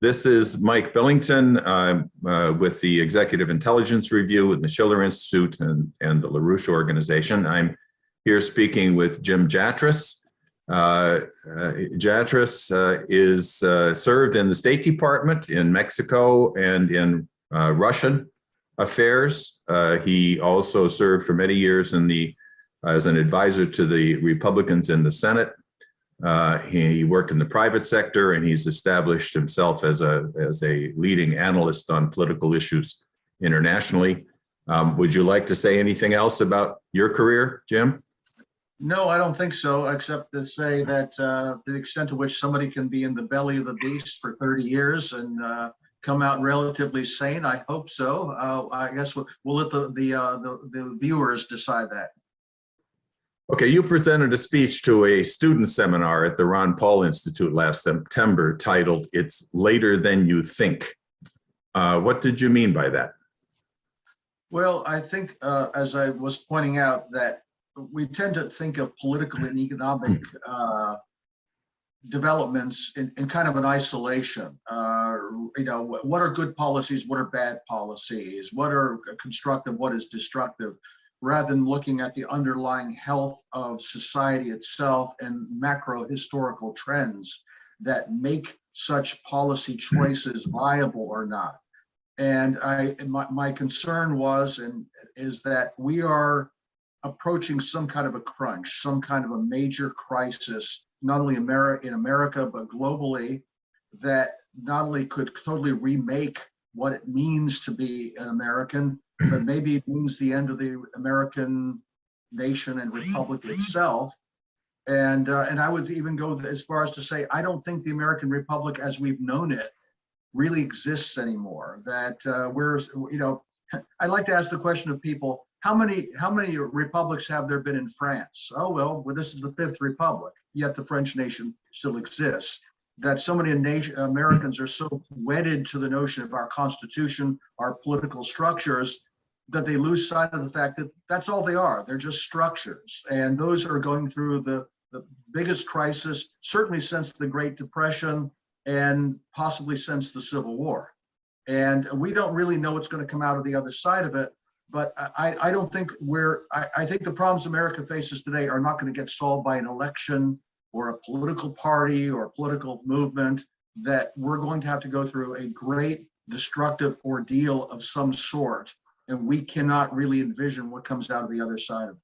This is Mike Billington with the Executive Intelligence Review with the Schiller Institute and the LaRouche organization. I'm here speaking with Jim Jatras. Jatras is served in the State Department in Mexico and in Russian affairs. He also served for many years as an advisor to the Republicans in the Senate. He worked in the private sector, and he's established himself as a leading analyst on political issues internationally. Would you like to say anything else about your career, Jim? No, I don't think so, except to say that to the extent to which somebody can be in the belly of the beast for 30 years and come out relatively sane, I hope so. I guess we'll let the viewers decide that. Okay, you presented a speech to a student seminar at the Ron Paul Institute last September titled, "It's Later Than You Think." What did you mean by that? Well, I think, as I was pointing out, that we tend to think of political and economic developments in kind of an isolation. What are good policies? What are bad policies? What are constructive? What is destructive? Rather than looking at the underlying health of society itself and macro historical trends that make such policy choices viable or not. And my concern is that we are approaching some kind of a crunch, some kind of a major crisis, not only in America, but globally, that not only could totally remake what it means to be an American, but maybe it means the end of the American nation and republic itself. And I would even go as far as to say, I don't think the American republic as we've known it really exists anymore. That I like to ask the question of people, how many republics have there been in France? Oh, well, this is the fifth republic, yet the French nation still exists. That so many Americans are so wedded to the notion of our Constitution, our political structures, that they lose sight of the fact that that's all they are. They're just structures. And those are going through the biggest crisis, certainly since the Great Depression and possibly since the Civil War. And we don't really know what's going to come out of the other side of it. But I don't think I think the problems America faces today are not going to get solved by an election or a political party or a political movement, that we're going to have to go through a great destructive ordeal of some sort. And we cannot really envision what comes out of the other side of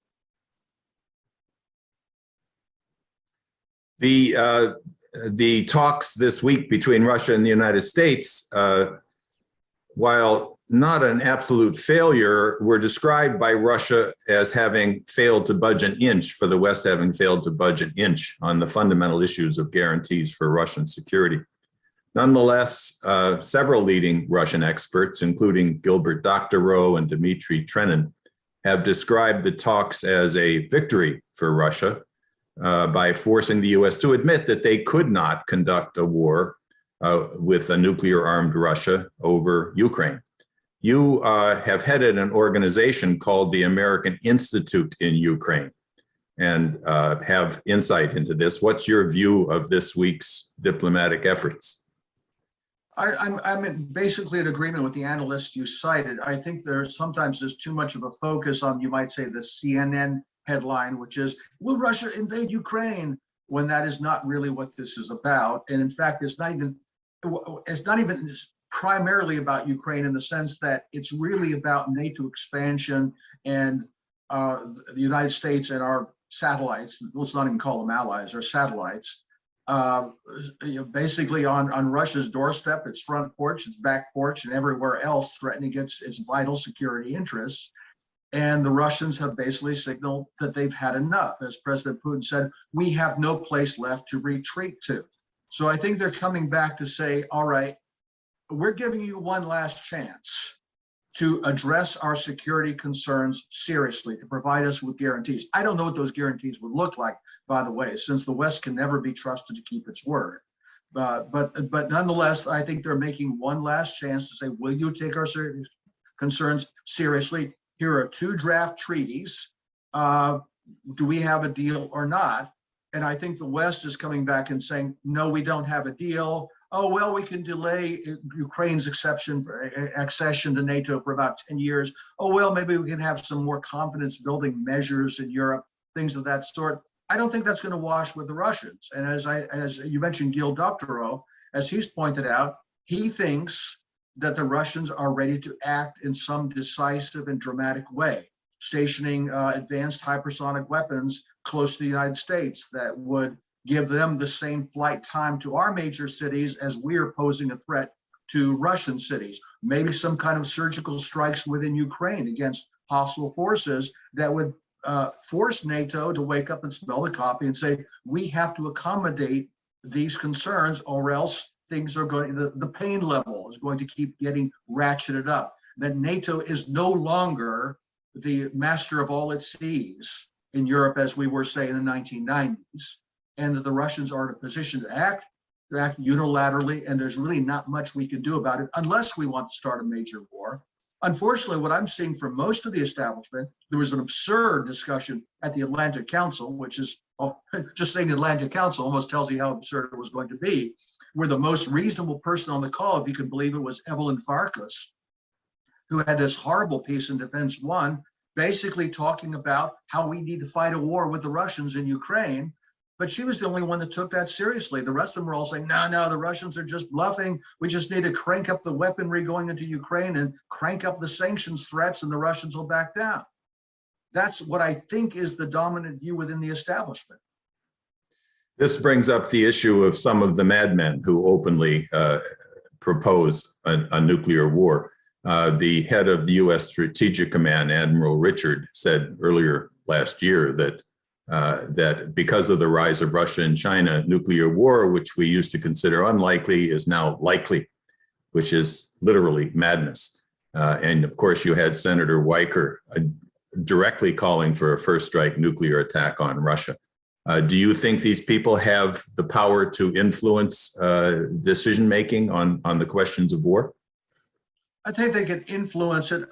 it. The talks this week between Russia and the United States, while not an absolute failure, were described by Russia as having failed to budge an inch, for the West having failed to budge an inch on the fundamental issues of guarantees for Russian security. Nonetheless, several leading Russian experts, including Gilbert Doctorow and Dmitry Trenin, have described the talks as a victory for Russia by forcing the US to admit that they could not conduct a war with a nuclear-armed Russia over Ukraine. You have headed an organization called the American Institute in Ukraine and have insight into this. What's your view of this week's diplomatic efforts? I'm basically in agreement with the analysts you cited. I think sometimes there's too much of a focus on, you might say, the CNN headline, which is, will Russia invade Ukraine? When that is not really what this is about. And in fact, it's not even primarily about Ukraine, in the sense that it's really about NATO expansion and the United States and our satellites. Let's not even call them allies, our satellites. Basically on Russia's doorstep, its front porch, its back porch, and everywhere else, threatening its vital security interests. And the Russians have basically signaled that they've had enough. As President Putin said, we have no place left to retreat to. So I think they're coming back to say, all right, we're giving you one last chance to address our security concerns seriously, to provide us with guarantees. I don't know what those guarantees would look like, by the way, since the West can never be trusted to keep its word. But nonetheless, I think they're making one last chance to say, will you take our concerns seriously? Here are 2 draft treaties. Do we have a deal or not? And I think the West is coming back and saying, no, we don't have a deal. oh, well, we can delay Ukraine's accession to NATO for about 10 years. Oh, well, maybe we can have some more confidence building measures in Europe, things of that sort. I don't think that's going to wash with the Russians. And as you mentioned, Gil Doctorow, as he's pointed out, he thinks that the Russians are ready to act in some decisive and dramatic way, stationing advanced hypersonic weapons close to the United States that would give them the same flight time to our major cities as we're posing a threat to Russian cities. Maybe some kind of surgical strikes within Ukraine against hostile forces that would force NATO to wake up and smell the coffee and say, we have to accommodate these concerns or else things are going, the pain level is going to keep getting ratcheted up. That NATO is no longer the master of all its seas in Europe, as we were, say, in the 1990s, and that the Russians are in a position to act unilaterally, and there's really not much we can do about it unless we want to start a major war. Unfortunately, what I'm seeing from most of the establishment, there was an absurd discussion at the Atlantic Council, which is, just saying Atlantic Council almost tells you how absurd it was going to be, where the most reasonable person on the call, if you can believe it, was Evelyn Farkas, who had this horrible piece in Defense One, basically talking about how we need to fight a war with the Russians in Ukraine. But she was the only one that took that seriously. The rest of them were all saying, no, the Russians are just bluffing. We just need to crank up the weaponry going into Ukraine and crank up the sanctions threats and the Russians will back down. That's what I think is the dominant view within the establishment. This brings up the issue of some of the madmen who openly propose a nuclear war. The head of the U.S. Strategic Command, Admiral Richard, said earlier last year that that because of the rise of Russia and China, nuclear war, which we used to consider unlikely, is now likely, which is literally madness. And of course, you had Senator Weicker directly calling for a first strike nuclear attack on Russia. Do you think these people have the power to influence decision-making on the questions of war? I think they can influence it.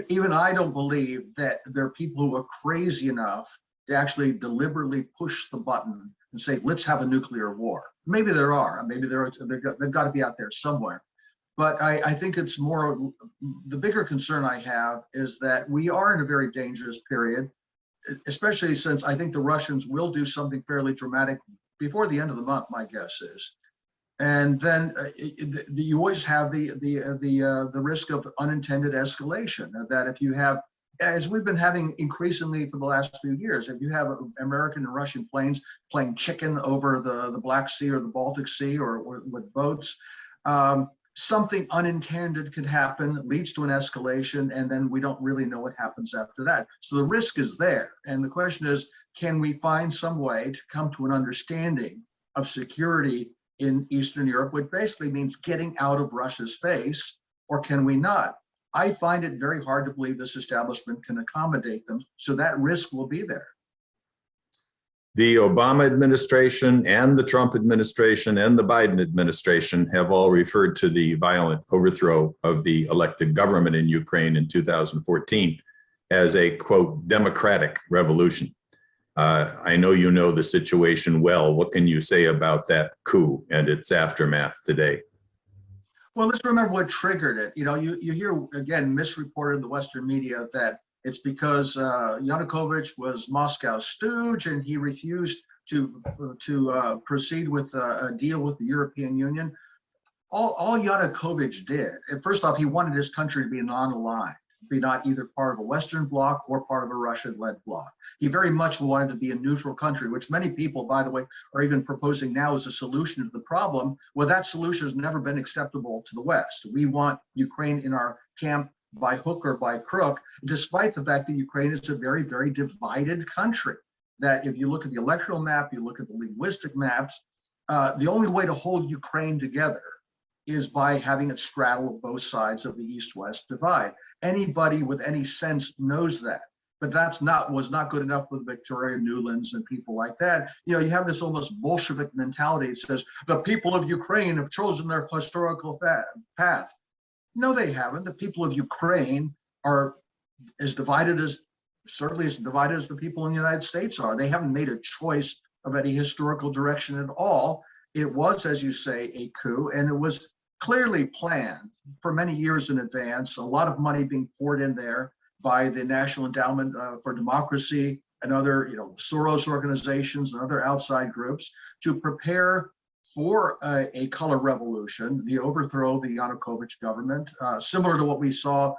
Even I don't believe that there are people who are crazy enough to actually deliberately push the button and say, let's have a nuclear war. Maybe there are, maybe they've got to be out there somewhere. But I think it's more, the bigger concern I have is that we are in a very dangerous period, especially since I think the Russians will do something fairly dramatic before the end of the month, my guess is. And then you always have the risk of unintended escalation. That if you have, as we've been having increasingly for the last few years, if you have American and Russian planes playing chicken over the Black Sea or the Baltic Sea or with boats, something unintended could happen, leads to an escalation, and then we don't really know what happens after that. So the risk is there. And the question is, can we find some way to come to an understanding of security in Eastern Europe, which basically means getting out of Russia's face, or can we not? I find it very hard to believe this establishment can accommodate them, so that risk will be there. The Obama administration and the Trump administration and the Biden administration have all referred to the violent overthrow of the elected government in Ukraine in 2014 as a, quote, democratic revolution. I know you know the situation well. What can you say about that coup and its aftermath today? Well, let's remember what triggered it. You know, you hear, again, misreported in the Western media that it's because Yanukovych was Moscow's stooge and he refused to proceed with a deal with the European Union. All Yanukovych did, and first off, he wanted his country to be non-aligned, be not either part of a Western bloc or part of a Russian-led bloc. He very much wanted to be a neutral country, which many people, by the way, are even proposing now as a solution to the problem. Well, that solution has never been acceptable to the West. We want Ukraine in our camp by hook or by crook, despite the fact that Ukraine is a very, very divided country. That if you look at the electoral map, you look at the linguistic maps, the only way to hold Ukraine together is by having it straddle both sides of the East-West divide. Anybody with any sense knows that, but was not good enough with Victoria Nuland's and people like that. You know, you have this almost Bolshevik mentality that says the people of Ukraine have chosen their historical path. No, they haven't. The people of Ukraine are certainly as divided as the people in the United States are. They haven't made a choice of any historical direction at all. it was, as you say, a coup, and it was clearly planned for many years in advance. A lot of money being poured in there by the National Endowment for Democracy and other, Soros organizations and other outside groups to prepare for a color revolution, the overthrow of the Yanukovych government, similar to what we saw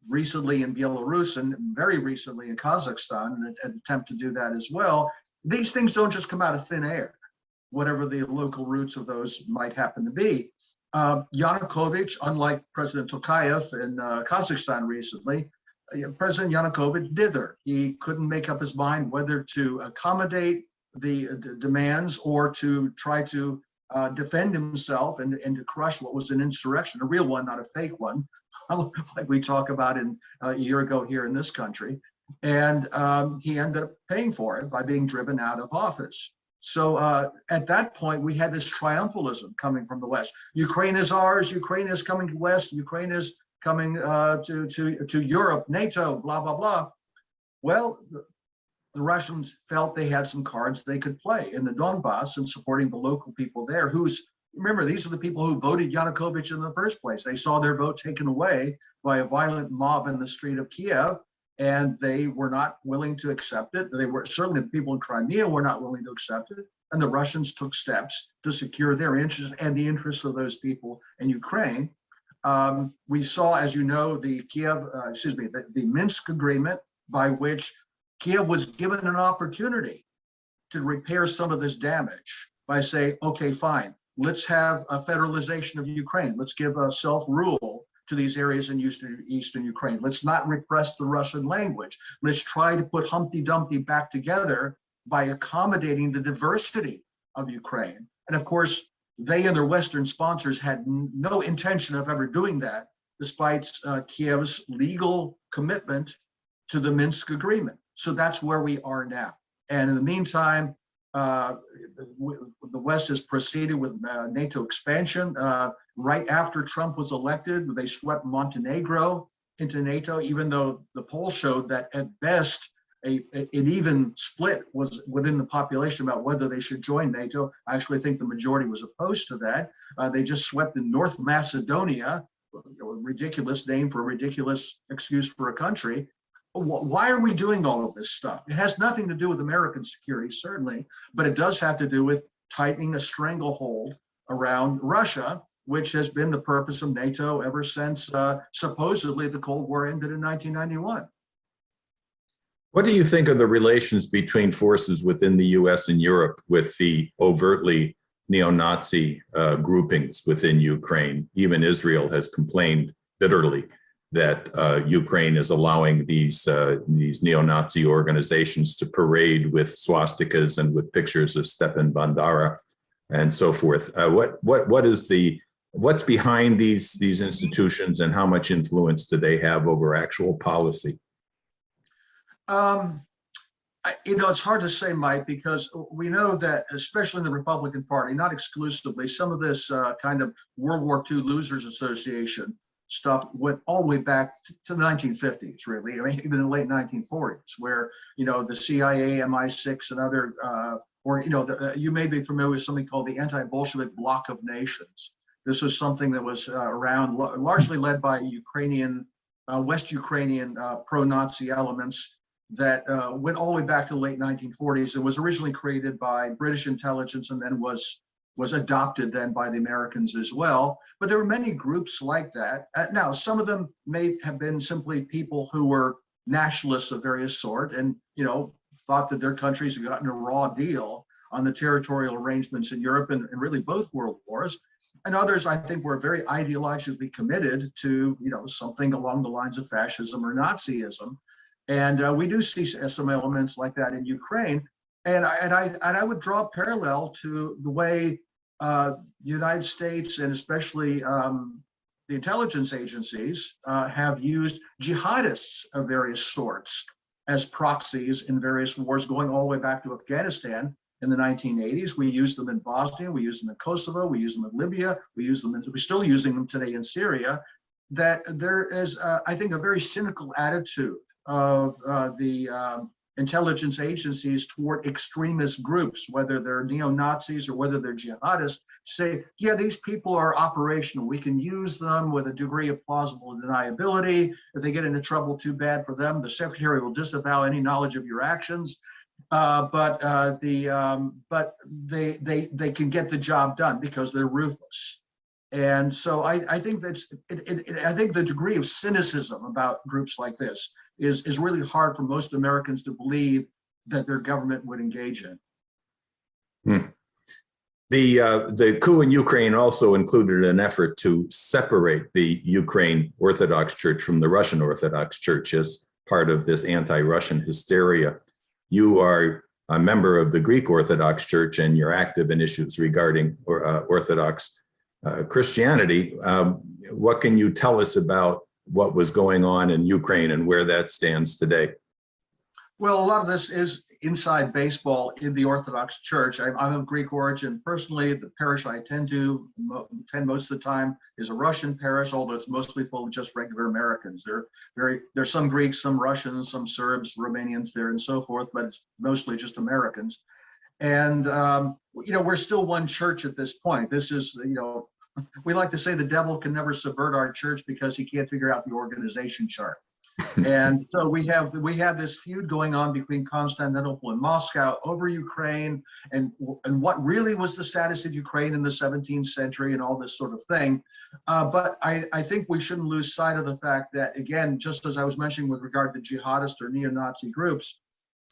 recently in Belarus and very recently in Kazakhstan, an attempt to do that as well. These things don't just come out of thin air, whatever the local roots of those might happen to be. Yanukovych, unlike President Tokayev in Kazakhstan recently, President Yanukovych dither. He couldn't make up his mind whether to accommodate the demands or to try to defend himself and to crush what was an insurrection, a real one, not a fake one, like we talk about in a year ago here in this country. And he ended up paying for it by being driven out of office. So at that point, we had this triumphalism coming from the West. Ukraine is ours. Ukraine is coming to West. Ukraine is coming to Europe, NATO, blah, blah, blah. Well, the Russians felt they had some cards they could play in the Donbass and supporting the local people there remember, these are the people who voted Yanukovych in the first place. They saw their vote taken away by a violent mob in the street of Kiev, and they were not willing to accept it. They were certainly the people in Crimea were not willing to accept it. And the Russians took steps to secure their interests and the interests of those people in Ukraine. We saw, as you know, the Minsk agreement, by which Kiev was given an opportunity to repair some of this damage by saying, okay, fine, let's have a federalization of Ukraine. Let's give a self-rule to these areas in eastern Ukraine. Let's not repress the Russian language. Let's try to put Humpty Dumpty back together by accommodating the diversity of Ukraine. And of course, they and their Western sponsors had no intention of ever doing that, despite Kiev's legal commitment to the Minsk agreement. So that's where we are now. And in the meantime, the West has proceeded with NATO expansion. Right after Trump was elected, they swept Montenegro into NATO, even though the poll showed that at best, an even split was within the population about whether they should join NATO. I actually think the majority was opposed to that. They just swept in North Macedonia, a ridiculous name for a ridiculous excuse for a country. Why are we doing all of this stuff? It has nothing to do with American security, certainly, but it does have to do with tightening a stranglehold around Russia, which has been the purpose of NATO ever since supposedly the Cold War ended in 1991. What do you think of the relations between forces within the US and Europe with the overtly neo-Nazi groupings within Ukraine? Even Israel has complained bitterly that Ukraine is allowing these neo-Nazi organizations to parade with swastikas and with pictures of Stepan Bandera and so forth. What's behind these institutions, and how much influence do they have over actual policy? It's hard to say, Mike, because we know that, especially in the Republican Party, not exclusively, some of this kind of World War II Losers Association stuff went all the way back to the 1950s, really. I mean, even in the late 1940s, where, the CIA, MI6, and other, you may be familiar with something called the Anti-Bolshevik Bloc of Nations. This was something that was around, largely led by West Ukrainian pro-Nazi elements that went all the way back to the late 1940s. It was originally created by British intelligence and then was adopted then by the Americans as well. But there were many groups like that. Now, some of them may have been simply people who were nationalists of various sort and, thought that their countries had gotten a raw deal on the territorial arrangements in Europe and really both world wars. And others, I think, were very ideologically committed to, something along the lines of fascism or Nazism. And we do see some elements like that in Ukraine. And I would draw a parallel to the way the United States and especially the intelligence agencies have used jihadists of various sorts as proxies in various wars, going all the way back to Afghanistan in the 1980s. We used them in Bosnia, we used them in Kosovo, we used them in Libya, we're still using them today in Syria. That there is, I think, a very cynical attitude of the intelligence agencies toward extremist groups, whether they're neo-Nazis or whether they're jihadists, say, yeah, these people are operational. We can use them with a degree of plausible deniability. If they get into trouble, too bad for them. The secretary will disavow any knowledge of your actions. But they can get the job done because they're ruthless. And so I think I think the degree of cynicism about groups like this is really hard for most Americans to believe that their government would engage in. The coup in Ukraine also included an effort to separate the Ukraine Orthodox Church from the Russian Orthodox Church as part of this anti-Russian hysteria. You are a member of the Greek Orthodox Church and you're active in issues regarding Orthodox Christianity. What can you tell us about what was going on in Ukraine and where that stands today? Well, a lot of this is inside baseball in the Orthodox Church. I'm of Greek origin. Personally, the parish I attend most of the time is a Russian parish, although it's mostly full of just regular Americans. There's some Greeks, some Russians, some Serbs, Romanians there, and so forth, but it's mostly just Americans. And we're still one church at this point. This is, we like to say the devil can never subvert our church because he can't figure out the organization chart. And so we have this feud going on between Constantinople and Moscow over Ukraine and what really was the status of Ukraine in the 17th century and all this sort of thing. But I think we shouldn't lose sight of the fact that, again, just as I was mentioning with regard to jihadist or neo-Nazi groups,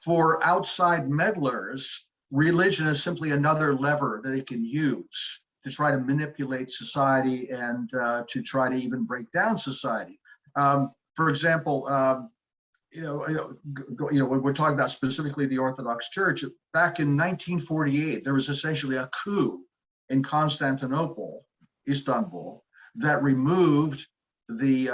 for outside meddlers, religion is simply another lever that they can use to try to manipulate society and to try to even break down society. For example, when we're talking about specifically the Orthodox Church, back in 1948, there was essentially a coup in Constantinople, Istanbul, that removed the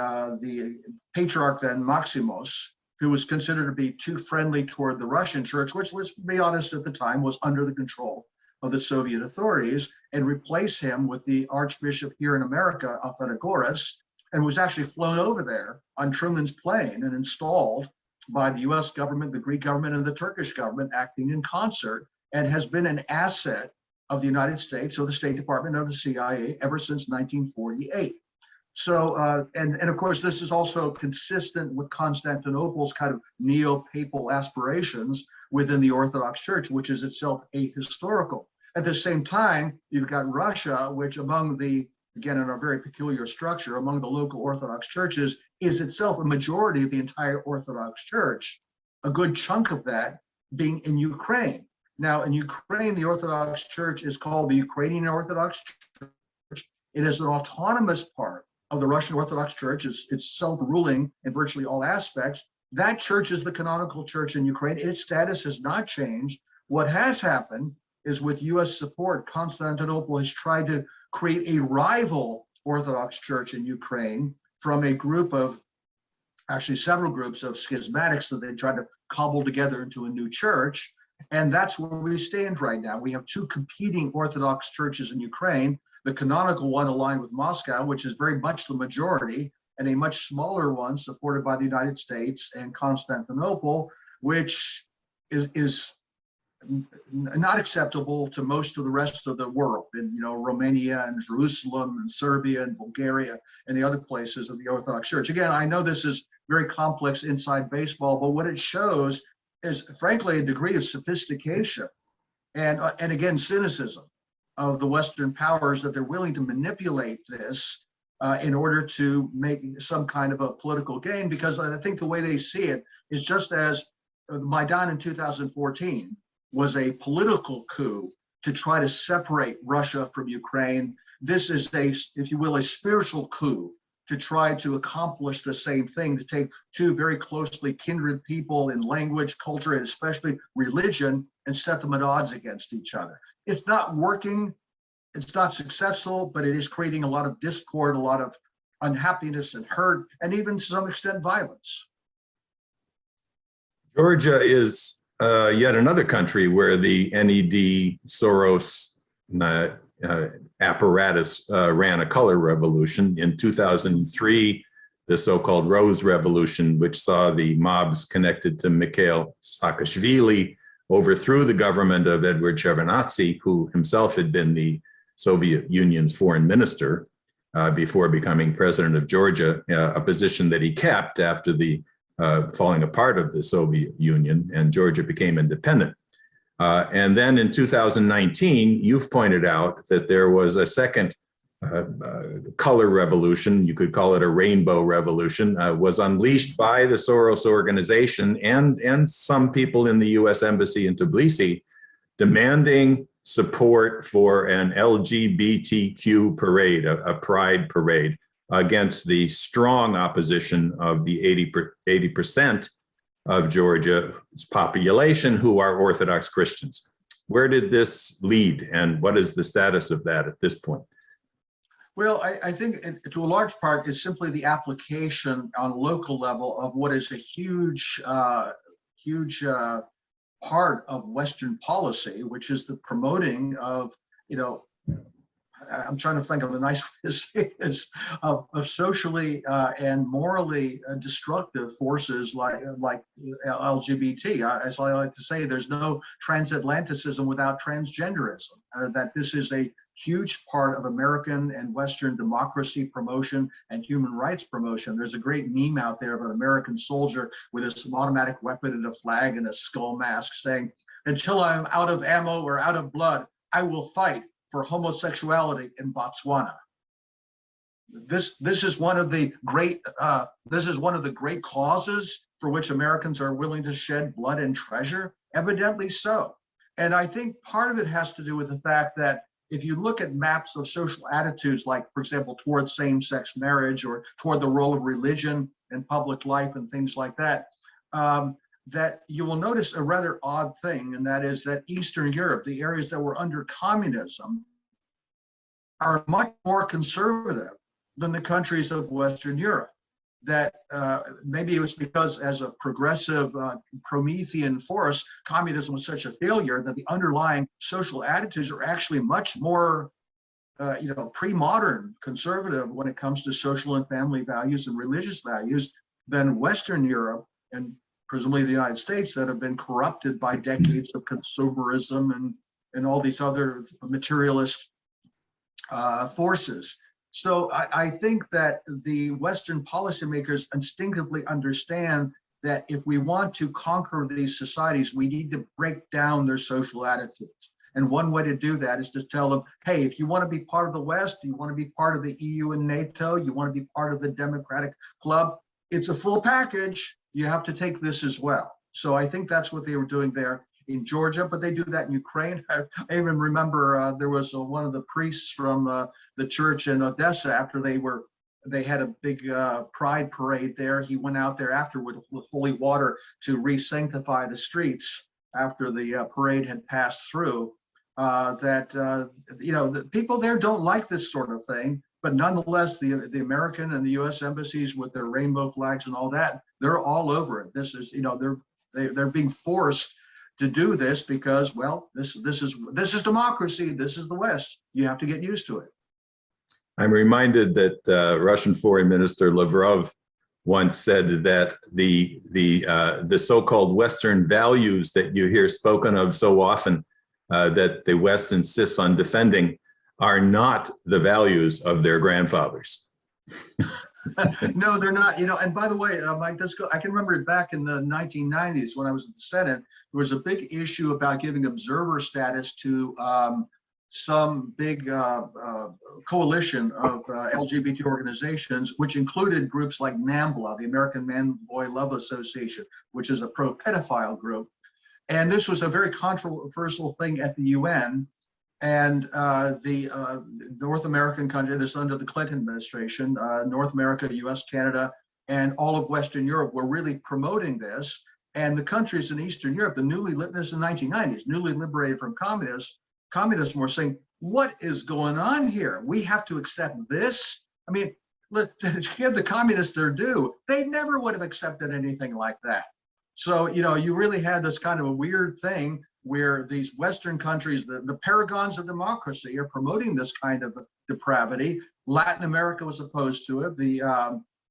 patriarch then, Maximos, who was considered to be too friendly toward the Russian church, which, let's be honest, at the time was under the control of the Soviet authorities, and replace him with the Archbishop here in America, Athenagoras, and was actually flown over there on Truman's plane and installed by the US government, the Greek government, and the Turkish government acting in concert, and has been an asset of the United States or the State Department or the CIA ever since 1948. So, and of course, this is also consistent with Constantinople's kind of neo-papal aspirations within the Orthodox Church, which is itself ahistorical. At the same time, you've got Russia, which among the, again, in a very peculiar structure, among the local Orthodox churches, is itself a majority of the entire Orthodox Church, a good chunk of that being in Ukraine. Now, in Ukraine, the Orthodox Church is called the Ukrainian Orthodox Church. It is an autonomous part of the Russian Orthodox Church. It's self-ruling in virtually all aspects. That church is the canonical church in Ukraine. Its status has not changed. What has happened is, with US support, Constantinople has tried to create a rival Orthodox church in Ukraine from a group of, actually several groups of schismatics that they tried to cobble together into a new church. And that's where we stand right now. We have two competing Orthodox churches in Ukraine, the canonical one aligned with Moscow, which is very much the majority, and a much smaller one supported by the United States and Constantinople, which is not acceptable to most of the rest of the world, in Romania and Jerusalem and Serbia and Bulgaria and the other places of the Orthodox Church. Again, I know this is very complex inside baseball, but what it shows is, frankly, a degree of sophistication and again, cynicism of the Western powers, that they're willing to manipulate this in order to make some kind of a political gain. Because I think the way they see it is just as the Maidan in 2014 was a political coup to try to separate Russia from Ukraine. This is a, if you will, a spiritual coup to try to accomplish the same thing, to take two very closely kindred people in language, culture, and especially religion, and set them at odds against each other. It's not working, it's not successful, but it is creating a lot of discord, a lot of unhappiness and hurt, and even to some extent violence. Georgia is yet another country where the NED Soros apparatus ran a color revolution. In 2003, the so-called Rose Revolution, which saw the mobs connected to Mikhail Saakashvili overthrew the government of Edward Shevardnadze, who himself had been the Soviet Union's foreign minister before becoming president of Georgia, a position that he kept after the falling apart of the Soviet Union, and Georgia became independent. And then in 2019, you've pointed out that there was a second color revolution, you could call it a rainbow revolution, was unleashed by the Soros organization and some people in the US Embassy in Tbilisi, demanding support for an LGBTQ parade, a pride parade, against the strong opposition of the 80% of Georgia's population who are Orthodox Christians. Where did this lead, and what is the status of that at this point? Well, I think to a large part is simply the application on a local level of what is a huge part of Western policy, which is the promoting of, I'm trying to think of a nice way to say this, of socially and morally destructive forces like LGBT. As I like to say, there's no transatlanticism without transgenderism. That this is a huge part of American and Western democracy promotion and human rights promotion. There's a great meme out there of an American soldier with his automatic weapon and a flag and a skull mask saying, "Until I'm out of ammo or out of blood, I will fight for homosexuality in Botswana." This is one of the great causes for which Americans are willing to shed blood and treasure, evidently so. And I think part of it has to do with the fact that if you look at maps of social attitudes, like, for example, towards same-sex marriage or toward the role of religion in public life and things like that, that you will notice a rather odd thing, and that is that Eastern Europe, the areas that were under communism, are much more conservative than the countries of Western Europe. That maybe it was because as a progressive Promethean force, communism was such a failure that the underlying social attitudes are actually much more pre-modern conservative when it comes to social and family values and religious values than Western Europe and presumably the United States, that have been corrupted by decades of consumerism and all these other materialist forces. So I think that the Western policymakers instinctively understand that if we want to conquer these societies, we need to break down their social attitudes. And one way to do that is to tell them, hey, if you want to be part of the West, you want to be part of the EU and NATO, you want to be part of the democratic club, it's a full package. You have to take this as well. So I think that's what they were doing there in Georgia, but they do that in Ukraine. I even remember there was one of the priests from the church in Odessa, after they had a big pride parade there. He went out there after with holy water to re-sanctify the streets after the parade had passed through. The people there don't like this sort of thing, but nonetheless, the American and the U.S. embassies with their rainbow flags and all that, they're all over it. This is, they're being forced to do this because, well, this is democracy. This is the West. You have to get used to it. I'm reminded that Russian Foreign Minister Lavrov once said that the so-called Western values that you hear spoken of so often, that the West insists on defending, are not the values of their grandfathers. No, they're not. And by the way, Mike, I can remember back in the 1990s when I was in the Senate, there was a big issue about giving observer status to some big coalition of LGBT organizations, which included groups like NAMBLA, the American Man-Boy Love Association, which is a pro-pedophile group. And this was a very controversial thing at the UN. And the North American country, this under the Clinton administration, North America, US, Canada, and all of Western Europe were really promoting this. And the countries in Eastern Europe, this in the 1990s, newly liberated from communism were saying, what is going on here? We have to accept this? I mean, give the communists their due. They never would have accepted anything like that. So, you really had this kind of a weird thing where these Western countries, the paragons of democracy, are promoting this kind of depravity. Latin America was opposed to it. The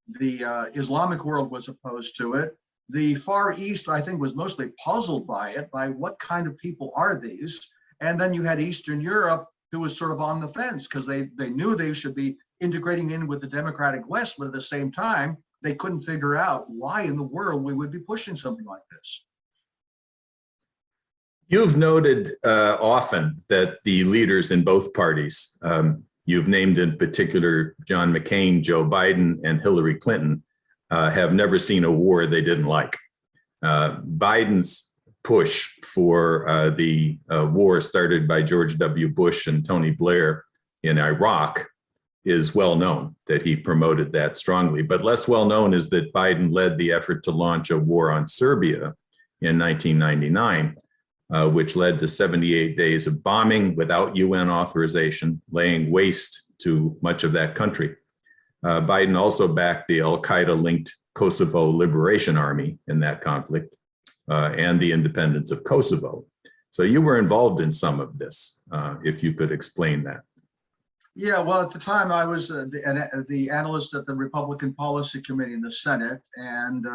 The Islamic world was opposed to it. The Far East, I think, was mostly puzzled by it, by what kind of people are these? And then you had Eastern Europe, who was sort of on the fence because they knew they should be integrating in with the democratic West, but at the same time, they couldn't figure out why in the world we would be pushing something like this. You've noted often that the leaders in both parties, you've named in particular John McCain, Joe Biden, and Hillary Clinton, have never seen a war they didn't like. Biden's push for the war started by George W. Bush and Tony Blair in Iraq is well known, that he promoted that strongly. But less well known is that Biden led the effort to launch a war on Serbia in 1999, which led to 78 days of bombing without UN authorization, laying waste to much of that country. Biden also backed the al-Qaeda-linked Kosovo Liberation Army in that conflict and the independence of Kosovo. So you were involved in some of this, if you could explain that. Yeah, well, at the time I was the analyst at the Republican Policy Committee in the Senate, and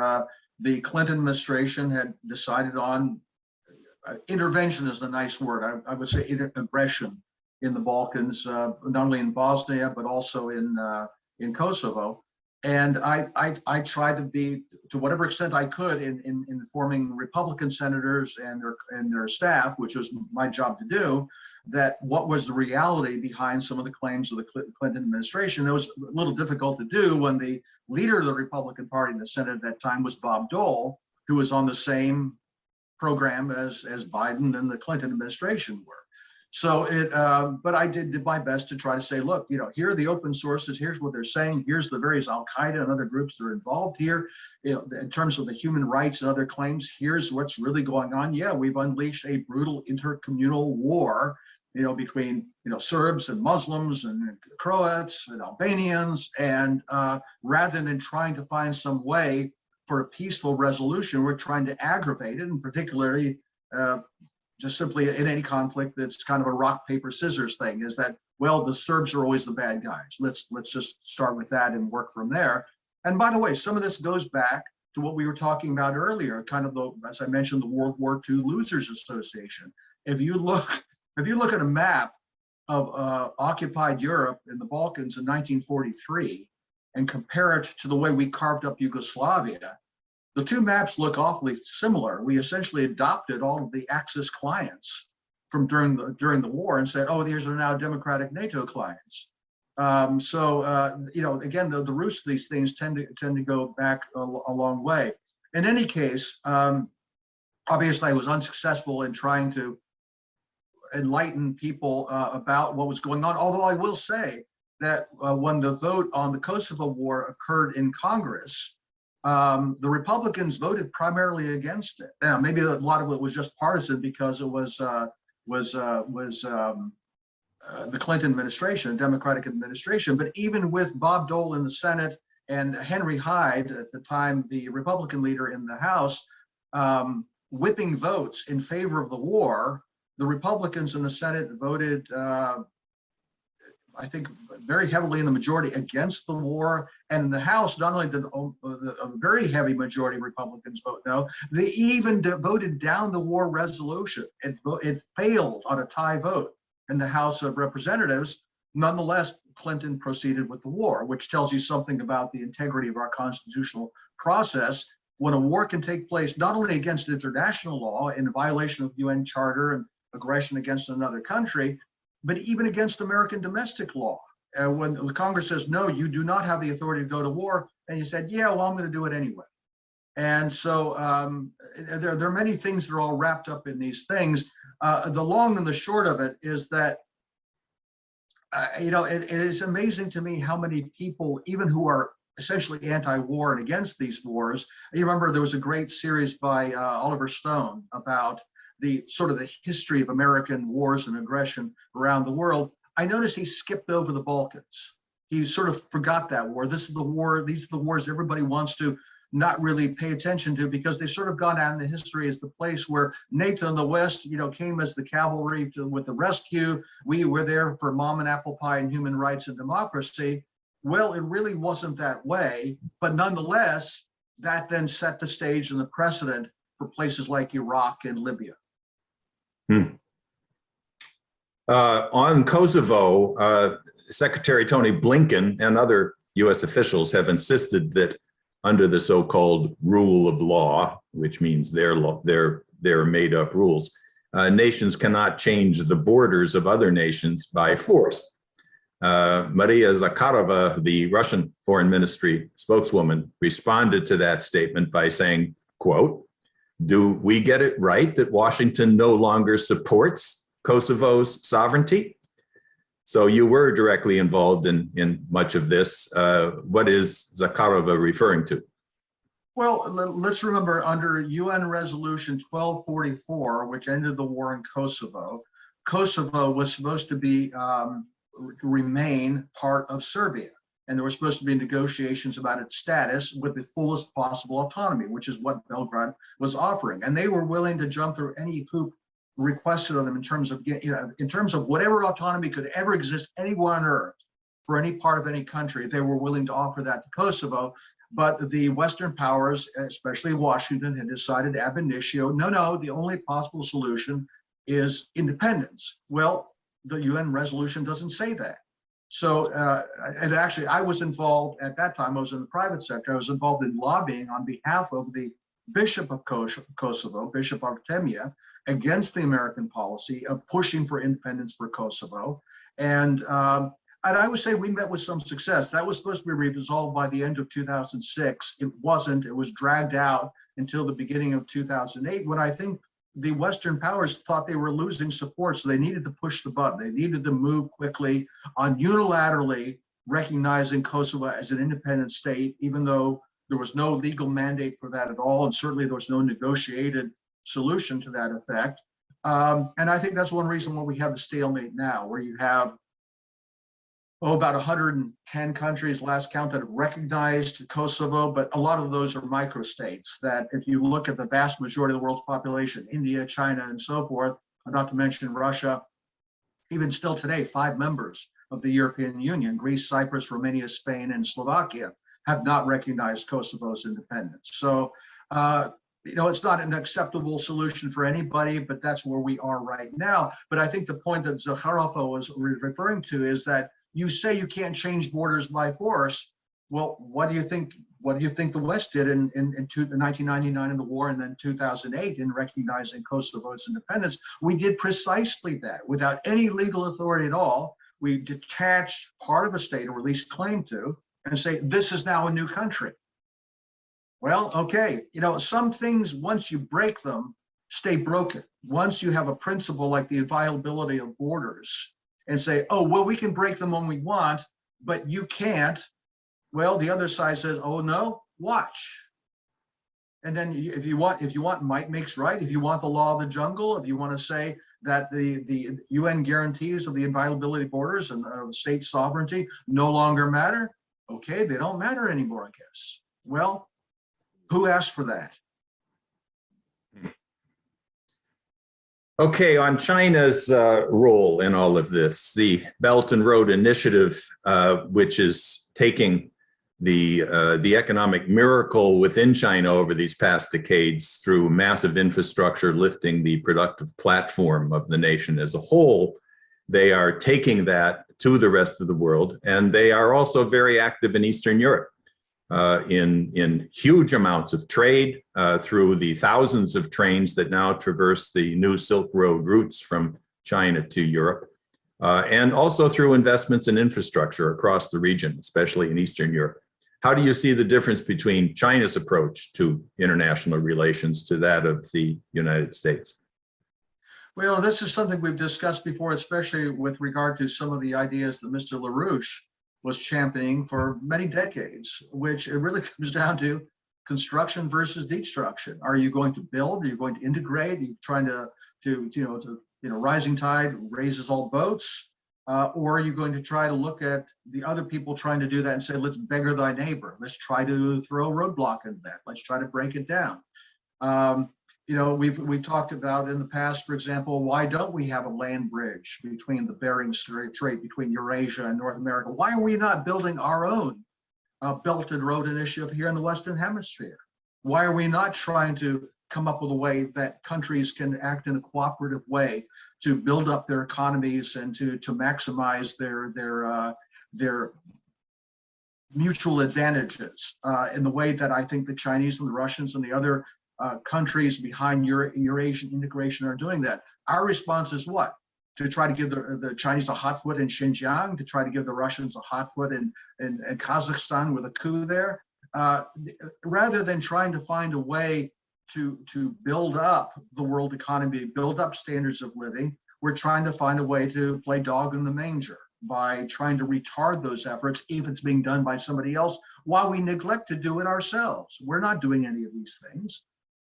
the Clinton administration had decided on intervention is a nice word. I would say aggression in the Balkans, not only in Bosnia, but also in Kosovo. And I tried to be, to whatever extent I could, in informing Republican senators and their staff, which was my job to do, that what was the reality behind some of the claims of the Clinton administration. It was a little difficult to do when the leader of the Republican Party in the Senate at that time was Bob Dole, who was on the same program as Biden and the Clinton administration were. So but I did my best to try to say, look, here are the open sources. Here's what they're saying. Here's the various Al-Qaeda and other groups that are involved here. In terms of the human rights and other claims, here's what's really going on. Yeah, we've unleashed a brutal intercommunal war, between Serbs and Muslims and Croats and Albanians, and rather than trying to find some way for a peaceful resolution, we're trying to aggravate it, and particularly just simply in any conflict that's kind of a rock, paper, scissors thing, is that, well, the Serbs are always the bad guys. Let's just start with that and work from there. And by the way, some of this goes back to what we were talking about earlier, kind of as I mentioned, the World War II Losers Association. If you look at a map of occupied Europe and the Balkans in 1943 and compare it to the way we carved up Yugoslavia, the two maps look awfully similar. We essentially adopted all of the Axis clients from during the war and said, oh, these are now democratic NATO clients. Again, the roots of these things tend to go back a long way. In any case, obviously I was unsuccessful in trying to enlighten people about what was going on. Although I will say that when the vote on the Kosovo war occurred in Congress, the Republicans voted primarily against it. Now, maybe a lot of it was just partisan because it was the Clinton administration, Democratic administration. But even with Bob Dole in the Senate and Henry Hyde, at the time the Republican leader in the House, whipping votes in favor of the war, the Republicans in the Senate voted, I think, very heavily in the majority against the war. And in the House, not only did a very heavy majority of Republicans vote no, they even voted down the war resolution. It failed on a tie vote in the House of Representatives. Nonetheless, Clinton proceeded with the war, which tells you something about the integrity of our constitutional process. When a war can take place not only against international law in violation of UN Charter and aggression against another country, but even against American domestic law. When the Congress says, no, you do not have the authority to go to war, and you said, yeah, well, I'm going to do it anyway. And so there are many things that are all wrapped up in these things. The long and the short of it is that, it is amazing to me how many people, even who are essentially anti-war and against these wars, you remember there was a great series by Oliver Stone about the sort of the history of American wars and aggression around the world. I noticed he skipped over the Balkans. He sort of forgot that war. This is the war, these are the wars everybody wants to not really pay attention to, because they've sort of gone down in the history as the place where NATO and the West, came as the cavalry with the rescue. We were there for mom and apple pie and human rights and democracy. Well, it really wasn't that way, but nonetheless, that then set the stage and the precedent for places like Iraq and Libya. On Kosovo, Secretary Tony Blinken and other U.S. officials have insisted that under the so-called rule of law, which means their made-up rules, nations cannot change the borders of other nations by force. Maria Zakharova, the Russian Foreign Ministry spokeswoman, responded to that statement by saying, quote, "Do we get it right that Washington no longer supports Kosovo's sovereignty?" So you were directly involved in much of this. What is Zakharova referring to? Well, let's remember under UN Resolution 1244, which ended the war in Kosovo, Kosovo was supposed to be remain part of Serbia. And there were supposed to be negotiations about its status with the fullest possible autonomy, which is what Belgrade was offering. And they were willing to jump through any hoop requested of them in terms of, in terms of whatever autonomy could ever exist anywhere on earth for any part of any country. They were willing to offer that to Kosovo. But the Western powers, especially Washington, had decided ab initio, no, the only possible solution is independence. Well, the UN resolution doesn't say that. So, and actually, I was involved at that time, I was in the private sector, I was involved in lobbying on behalf of the Bishop of Kosovo, Bishop Artemia, against the American policy of pushing for independence for Kosovo. And I would say we met with some success. That was supposed to be resolved by the end of 2006. It wasn't. It was dragged out until the beginning of 2008, when I think the Western powers thought they were losing support, so they needed to push the button. They needed to move quickly on unilaterally recognizing Kosovo as an independent state, even though there was no legal mandate for that at all, and certainly there was no negotiated solution to that effect. And I think that's one reason why we have the stalemate now, where you have about 110 countries, last count, that have recognized Kosovo, but a lot of those are microstates that if you look at the vast majority of the world's population, India, China, and so forth, not to mention Russia, even still today, 5 members of the European Union, Greece, Cyprus, Romania, Spain, and Slovakia, have not recognized Kosovo's independence. So, it's not an acceptable solution for anybody, but that's where we are right now. But I think the point that Zakharova was referring to is that you say you can't change borders by force. Well, what do you think? What do you think the West did in 1999 in the war, and then 2008 in recognizing Kosovo's independence? We did precisely that without any legal authority at all. We detached part of the state, or at least claimed to, and say this is now a new country. Well, okay, some things, once you break them, stay broken. Once you have a principle like the inviolability of borders, and say, oh, well, we can break them when we want, but you can't. Well, the other side says, oh no, watch. And then if you want might makes right, if you want the law of the jungle, if you want to say that the UN guarantees of the inviolability of borders and state sovereignty no longer matter, okay, they don't matter anymore, I guess. Well, who asked for that? Okay, on China's role in all of this, the Belt and Road Initiative, which is taking the economic miracle within China over these past decades through massive infrastructure, lifting the productive platform of the nation as a whole. They are taking that to the rest of the world, and they are also very active in Eastern Europe. In huge amounts of trade through the thousands of trains that now traverse the new Silk Road routes from China to Europe, and also through investments in infrastructure across the region, especially in Eastern Europe. How do you see the difference between China's approach to international relations to that of the United States? Well, this is something we've discussed before, especially with regard to some of the ideas that Mr. LaRouche was championing for many decades, which it really comes down to construction versus destruction. Are you going to build? Are you going to integrate? Are you trying to rising tide raises all boats? Or are you going to try to look at the other people trying to do that and say, let's beggar thy neighbor. Let's try to throw a roadblock into that. Let's try to break it down. we've talked about in the past, for example, why don't we have a land bridge between the Bering Strait, between Eurasia and North America? Why are we not building our own Belt and Road Initiative here in the Western Hemisphere? Why are we not trying to come up with a way that countries can act in a cooperative way to build up their economies and to maximize their mutual advantages in the way that I think the Chinese and the Russians and the other countries behind Eurasian integration are doing that? Our response is what? To try to give the Chinese a hot foot in Xinjiang, to try to give the Russians a hot foot in Kazakhstan with a coup there, rather than trying to find a way to build up the world economy, build up standards of living. We're trying to find a way to play dog in the manger by trying to retard those efforts if it's being done by somebody else, while we neglect to do it ourselves. We're not doing any of these things.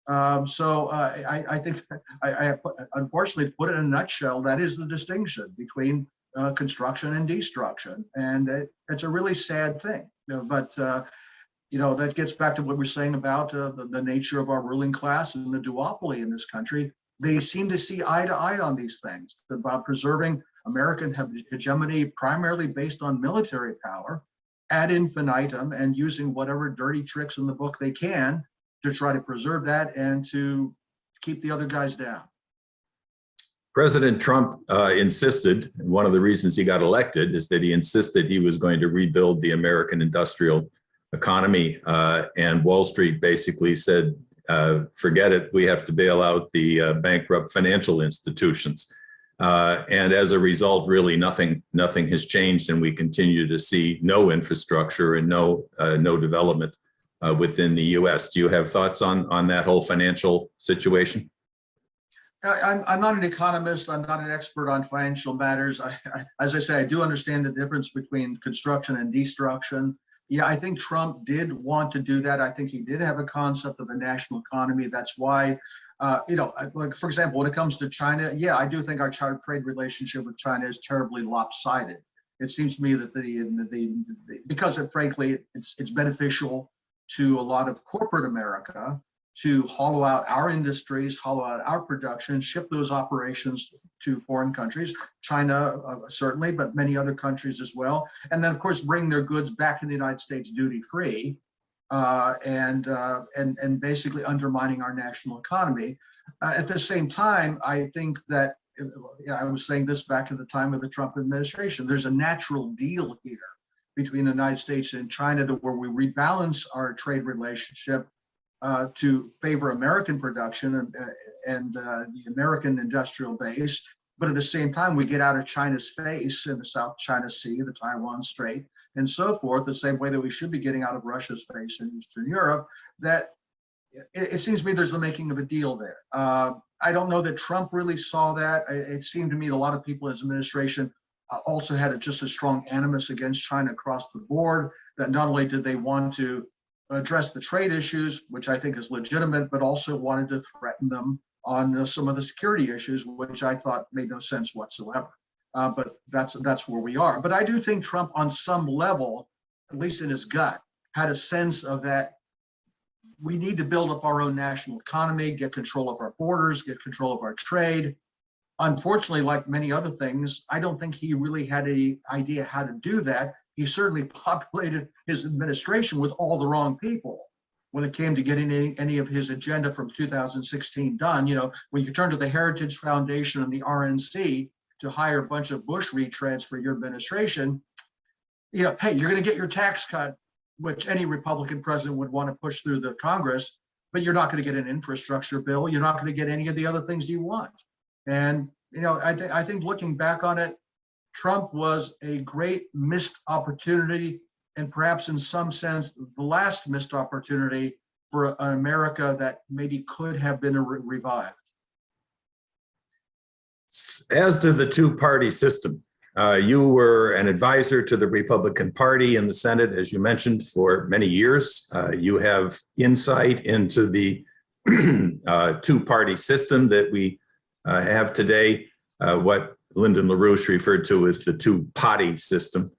I think I unfortunately put it in a nutshell. That is the distinction between construction and destruction, and it's a really sad thing. But that gets back to what we're saying about the nature of our ruling class and the duopoly in this country. They seem to see eye to eye on these things about preserving American hegemony, primarily based on military power, ad infinitum, and using whatever dirty tricks in the book they can to try to preserve that and to keep the other guys down. President Trump insisted, one of the reasons he got elected is that he insisted he was going to rebuild the American industrial economy, and Wall Street basically said, forget it, we have to bail out the bankrupt financial institutions. And as a result, really nothing has changed, and we continue to see no infrastructure and no development within the U.S. Do you have thoughts on that whole financial situation? I'm not an economist. I'm not an expert on financial matters. As I say, I do understand the difference between construction and destruction. Yeah, I think Trump did want to do that. I think he did have a concept of the national economy. That's why, like, for example, when it comes to China, yeah, I do think our trade relationship with China is terribly lopsided. It seems to me that because frankly, it's beneficial to a lot of corporate America to hollow out our industries, hollow out our production, ship those operations to foreign countries, China certainly, but many other countries as well. And then, of course, bring their goods back in the United States duty-free, and basically undermining our national economy. At the same time, I think that, I was saying this back at the time of the Trump administration, there's a natural deal here between the United States and China to where we rebalance our trade relationship to favor American production and the American industrial base, but at the same time, we get out of China's face in the South China Sea, the Taiwan Strait, and so forth, the same way that we should be getting out of Russia's face in Eastern Europe. That it seems to me there's the making of a deal there. I don't know that Trump really saw that. It seemed to me a lot of people in his administration also had just a strong animus against China across the board, that not only did they want to address the trade issues, which I think is legitimate, but also wanted to threaten them on some of the security issues, which I thought made no sense whatsoever. But that's where we are. But I do think Trump, on some level, at least in his gut, had a sense of that we need to build up our own national economy, get control of our borders, get control of our trade. Unfortunately, like many other things, I don't think he really had any idea how to do that. He certainly populated his administration with all the wrong people when it came to getting any of his agenda from 2016 done. When you turn to the Heritage Foundation and the RNC to hire a bunch of Bush retreads for your administration, hey, you're going to get your tax cut, which any Republican president would want to push through the Congress, but you're not going to get an infrastructure bill. You're not going to get any of the other things you want. And, I think looking back on it, Trump was a great missed opportunity, and perhaps in some sense, the last missed opportunity for an America that maybe could have been revived. As to the two-party system, you were an advisor to the Republican Party in the Senate, as you mentioned, for many years. You have insight into the two-party system that we have today, what Lyndon LaRouche referred to as the two-potty system.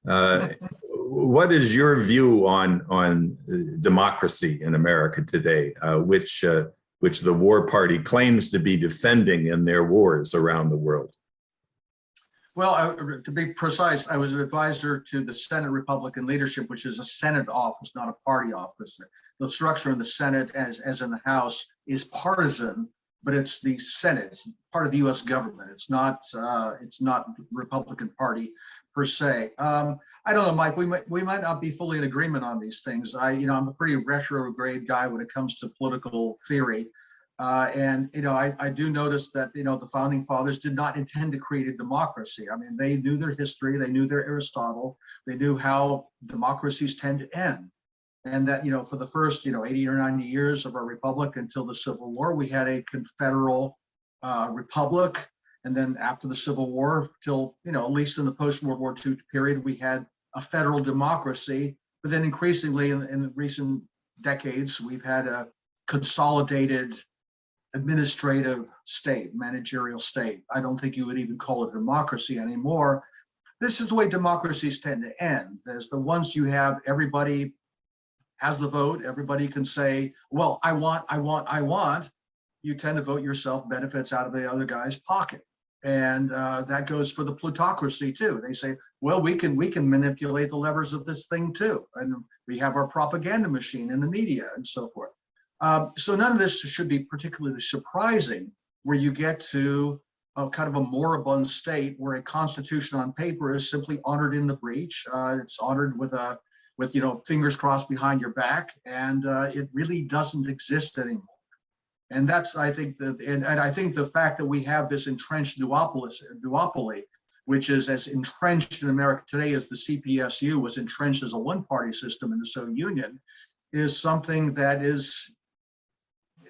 What is your view on democracy in America today? Which which the war party claims to be defending in their wars around the world? Well, to be precise, I was an advisor to the Senate Republican leadership, which is a Senate office, not a party office. The structure in the Senate, as in the House, is partisan, but it's the Senate, it's part of the U.S. government. It's not Republican Party per se. I don't know, Mike. We might not be fully in agreement on these things. I'm a pretty retrograde guy when it comes to political theory. And I do notice that the founding fathers did not intend to create a democracy. I mean, they knew their history, they knew their Aristotle, they knew how democracies tend to end, and that for the first 80 or 90 years of our republic until the Civil War, we had a confederal republic, and then after the Civil War, till at least in the post-World War II period, we had a federal democracy. But then increasingly in recent decades, we've had a consolidated administrative state, managerial state. I don't think you would even call it democracy anymore. This is the way democracies tend to end. There's the ones you have, everybody has the vote, everybody can say, well, I want. You tend to vote yourself benefits out of the other guy's pocket. And that goes for the plutocracy too. They say, well, we can manipulate the levers of this thing too. And we have our propaganda machine in the media and so forth. So none of this should be particularly surprising, where you get to kind of a moribund state where a constitution on paper is simply honored in the breach. It's honored with fingers crossed behind your back, and it really doesn't exist anymore. And that's, I think, I think the fact that we have this entrenched duopoly, which is as entrenched in America today as the CPSU was entrenched as a one-party system in the Soviet Union, is something that is.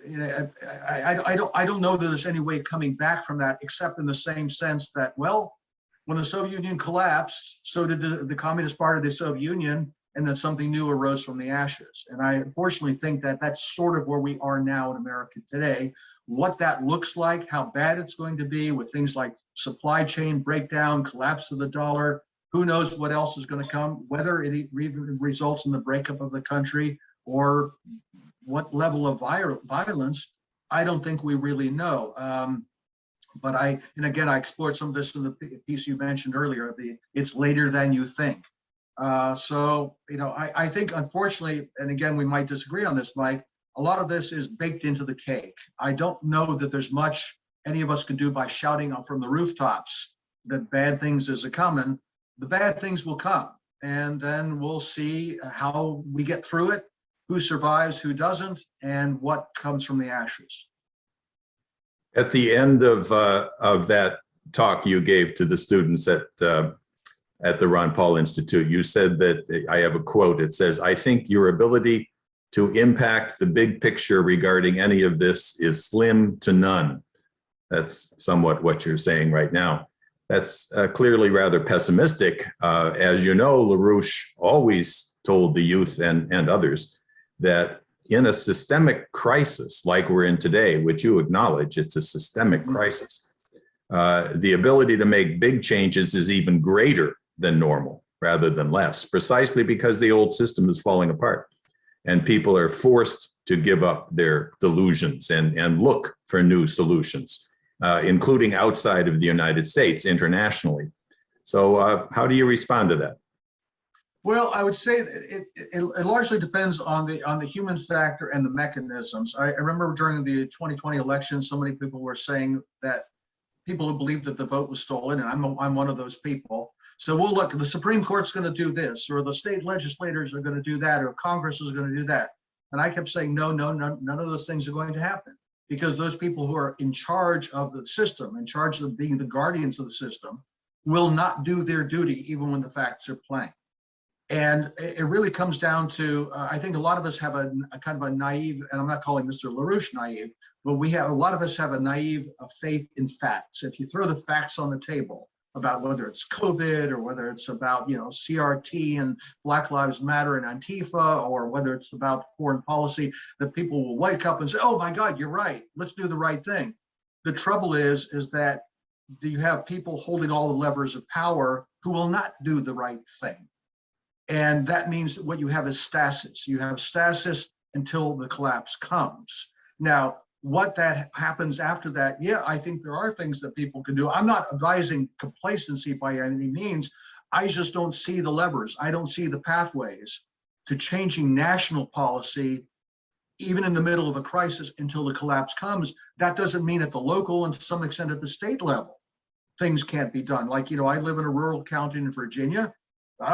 I don't know that there's any way of coming back from that, except in the same sense that, well, when the Soviet Union collapsed, so did the Communist Party of the Soviet Union, and then something new arose from the ashes. And I unfortunately think that that's sort of where we are now in America today. What that looks like, how bad it's going to be with things like supply chain breakdown, collapse of the dollar, who knows what else is going to come, whether it even results in the breakup of the country or what level of violence, I don't think we really know. But I explored some of this in the piece you mentioned earlier, it's later than you think. I think, unfortunately, and again, we might disagree on this, Mike, a lot of this is baked into the cake. I don't know that there's much any of us can do by shouting out from the rooftops that bad things is a-coming. The bad things will come, and then we'll see how we get through it, who survives, who doesn't, and what comes from the ashes. At the end of that talk you gave to the students at the Ron Paul Institute, you said that, I have a quote, it says, "I think your ability to impact the big picture regarding any of this is slim to none." That's somewhat what you're saying right now. That's clearly rather pessimistic. As you know, LaRouche always told the youth and others that in a systemic crisis like we're in today, which you acknowledge, it's a systemic crisis, the ability to make big changes is even greater than normal rather than less, precisely because the old system is falling apart and people are forced to give up their delusions and look for new solutions, including outside of the United States, internationally. So how do you respond to that? Well, I would say it largely depends on the human factor and the mechanisms. I remember during the 2020 election, so many people were saying that people who believed that the vote was stolen, and I'm one of those people. So we'll look, the Supreme Court's going to do this, or the state legislators are going to do that, or Congress is going to do that. And I kept saying, no, none of those things are going to happen, because those people who are in charge of the system, in charge of being the guardians of the system, will not do their duty even when the facts are plain. And it really comes down to, I think a lot of us have a kind of a naive, and I'm not calling Mr. LaRouche naive, but a lot of us have a naive faith in facts. If you throw the facts on the table about whether it's COVID or whether it's about, CRT and Black Lives Matter and Antifa, or whether it's about foreign policy, that people will wake up and say, oh my God, you're right, let's do the right thing. The trouble is that you have people holding all the levers of power who will not do the right thing. And that means what you have is stasis. You have stasis until the collapse comes. Now, what that happens after that, yeah, I think there are things that people can do. I'm not advising complacency by any means. I just don't see the levers. I don't see the pathways to changing national policy, even in the middle of a crisis until the collapse comes. That doesn't mean at the local and to some extent at the state level, things can't be done. Like, I live in a rural county in Virginia.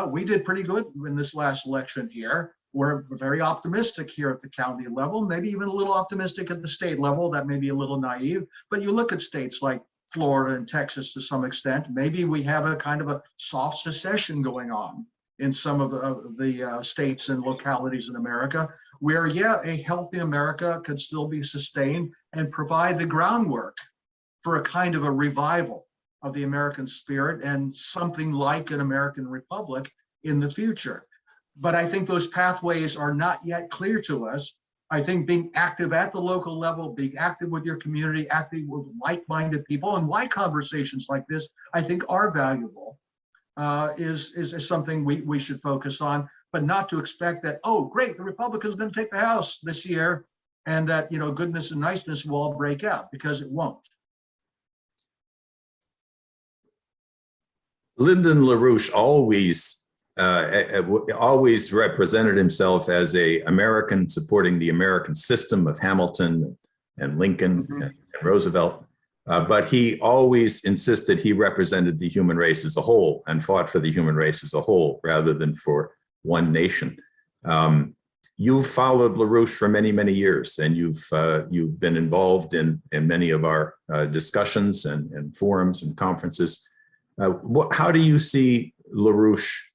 We did pretty good in this last election here. We're very optimistic here at the county level, maybe even a little optimistic at the state level. That may be a little naive, but you look at states like Florida and Texas to some extent, maybe we have a kind of a soft secession going on in some of the states and localities in America, where, yeah, a healthy America could still be sustained and provide the groundwork for a kind of a revival of the American spirit and something like an American republic in the future. But I think those pathways are not yet clear to us. I think being active at the local level, being active with your community, active with like-minded people, and why conversations like this, I think, are valuable, is something we should focus on, but not to expect that, oh, great, the Republicans are going to take the House this year, and that, goodness and niceness will all break out, because it won't. Lyndon LaRouche always represented himself as a American supporting the American system of Hamilton and Lincoln and Roosevelt. But he always insisted he represented the human race as a whole and fought for the human race as a whole rather than for one nation. You've followed LaRouche for many, many years, and you've been involved in many of our discussions and forums and conferences. How do you see LaRouche,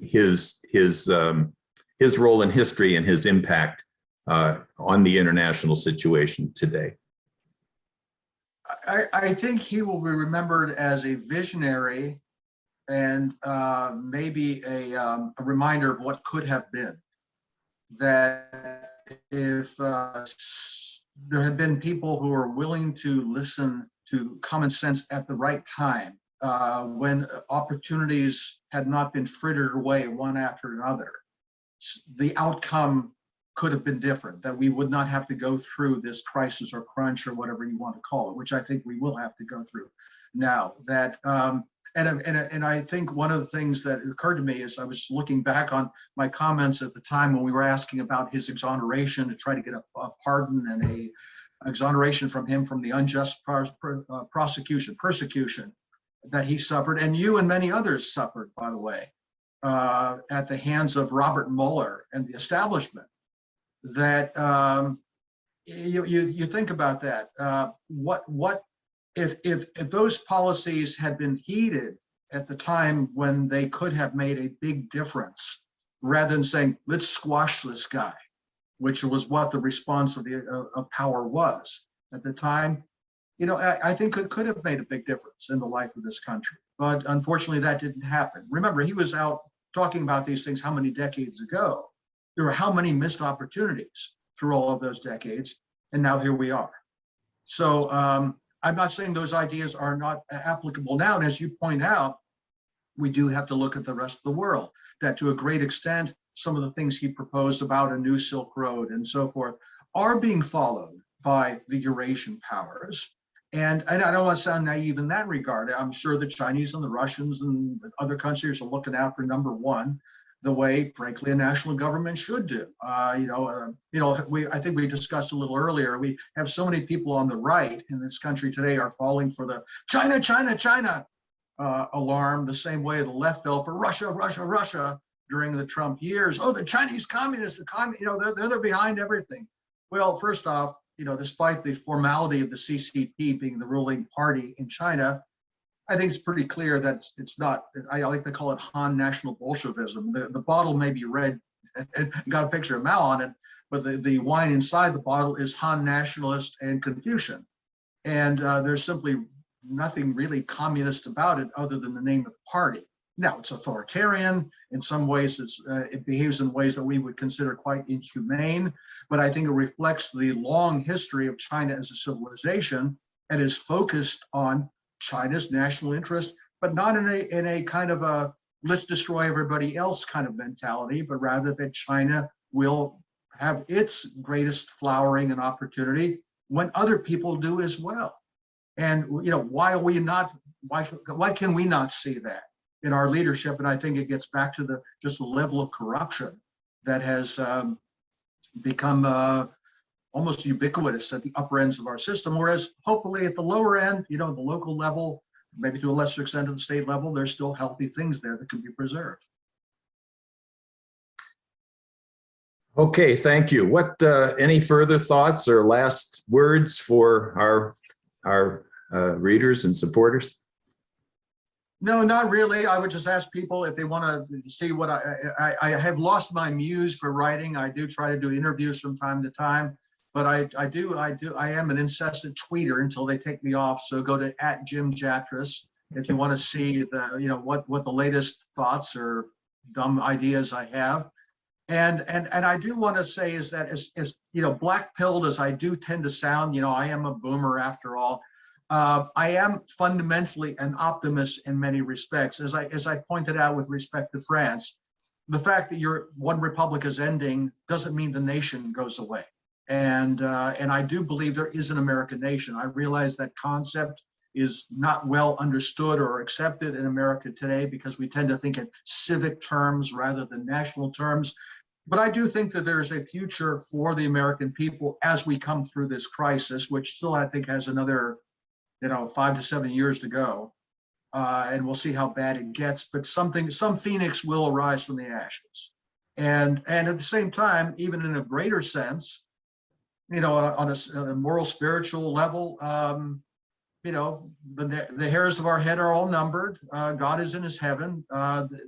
his role in history and his impact on the international situation today? I think he will be remembered as a visionary and maybe a reminder of what could have been. That if there had been people who are willing to listen to common sense at the right time, when opportunities had not been frittered away one after another, the outcome could have been different, that we would not have to go through this crisis or crunch or whatever you want to call it, which I think we will have to go through now. That and I think one of the things that occurred to me is I was looking back on my comments at the time when we were asking about his exoneration to try to get a pardon and a exoneration from him from the unjust persecution that he suffered, and you and many others suffered, by the way, at the hands of Robert Mueller and the establishment. That you think about that. What if those policies had been heeded at the time when they could have made a big difference, rather than saying, let's squash this guy, which was what the response of power was at the time. I think it could have made a big difference in the life of this country. But unfortunately, that didn't happen. Remember, he was out talking about these things how many decades ago? There were how many missed opportunities through all of those decades, and now here we are. So I'm not saying those ideas are not applicable now. And as you point out, we do have to look at the rest of the world, that to a great extent, some of the things he proposed about a new Silk Road and so forth are being followed by the Eurasian powers. And I don't want to sound naive in that regard. I'm sure the Chinese and the Russians and other countries are looking out for number one, the way, frankly, a national government should do. I think we discussed a little earlier, we have so many people on the right in this country today are falling for the China, China, China alarm, the same way the left fell for Russia, Russia, Russia during the Trump years. Oh, the Chinese communists, they're behind everything. Well, first off, despite the formality of the CCP being the ruling party in China, I think it's pretty clear that it's not, I like to call it Han National Bolshevism. The bottle may be red, and got a picture of Mao on it, but the wine inside the bottle is Han Nationalist and Confucian. And there's simply nothing really communist about it other than the name of the party. Now, it's authoritarian. In some ways, it behaves in ways that we would consider quite inhumane, but I think it reflects the long history of China as a civilization and is focused on China's national interest, but not in a kind of a let's destroy everybody else kind of mentality, but rather that China will have its greatest flowering and opportunity when other people do as well. And why can we not see that in our leadership? And I think it gets back to just the level of corruption that has become almost ubiquitous at the upper ends of our system, whereas hopefully at the lower end, the local level, maybe to a lesser extent at the state level, there's still healthy things there that can be preserved. Okay, thank you. What any further thoughts or last words for our readers and supporters? No, not really. I would just ask people if they want to see what I have lost my muse for writing. I do try to do interviews from time to time, but I am an incessant tweeter until they take me off. So go to @James Jatras if you want to see what the latest thoughts or dumb ideas I have. And I do want to say is that as black-pilled as I do tend to sound, I am a boomer after all. I am fundamentally an optimist in many respects. As I pointed out with respect to France, the fact that one republic is ending doesn't mean the nation goes away. And I do believe there is an American nation. I realize that concept is not well understood or accepted in America today because we tend to think in civic terms rather than national terms. But I do think that there's a future for the American people as we come through this crisis, which still I think has another 5 to 7 years to go. And we'll see how bad it gets, but some phoenix will arise from the ashes. And at the same time, even in a greater sense, on a moral, spiritual level, the hairs of our head are all numbered. God is in his heaven.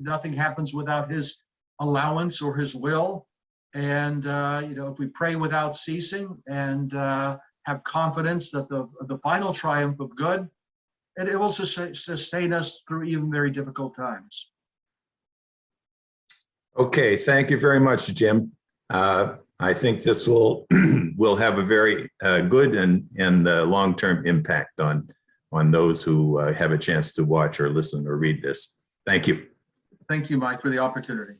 Nothing happens without his allowance or his will. And, if we pray without ceasing and have confidence that the final triumph of good, it will sustain us through even very difficult times. Okay, thank you very much, Jim. I think this will have a very good and long-term impact on those who have a chance to watch or listen or read this. Thank you. Thank you, Mike, for the opportunity.